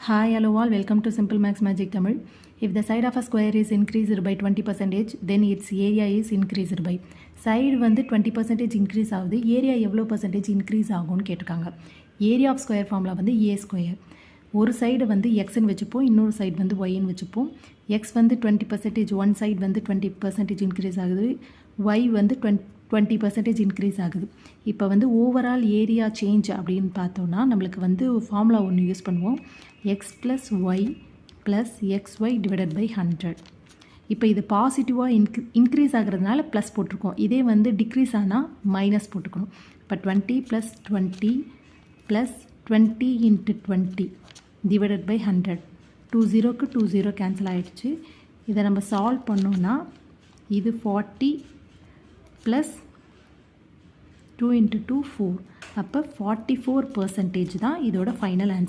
Hi, hello all, welcome to Simple Max Magic Tamil. If the side of a square is increased by 20%, then its area is increased by. Side வந்து 20% increase ஆகுது, area எவ்வளோ percentage increase ஆகும்னு கேட்டிருக்காங்க. Area of square formula வந்து ஏ square. ஒரு side வந்து எக்ஸ்ன்னு வச்சுப்போம், இன்னொரு சைடு வந்து ஒய்ன்னு வச்சுப்போம். எக்ஸ் வந்து 20%, ஒன் சைடு வந்து 20% இன்க்ரீஸ் ஆகுது, ஒய் வந்து 20% இன்க்ரீஸ் ஆகுது. இப்போ வந்து ஓவரால் ஏரியா சேஞ்ச் அப்படின்னு பார்த்தோன்னா நம்மளுக்கு வந்து ஃபார்முலா ஒன்று யூஸ் பண்ணுவோம். X plus Y plus XY divided by 100. இப்போ இது பாசிட்டிவாக இன்க்ரீஸ் ஆகிறதுனால ப்ளஸ் போட்டிருக்கோம். இதே வந்து டிக்ரீஸ் ஆனால் மைனஸ் போட்டுக்கணும். இப்போ 20 plus 20 plus 20 into 20 divided by 100. 20க்கு 20 கேன்சல் ஆகிடுச்சு. இதை நம்ம சால்வ் பண்ணோன்னா இது 40 ப்ளஸ் 2 இன்ட்டு 2 4. அப்போ 44% தான் இதோட ஃபைனல் ஆன்சர்.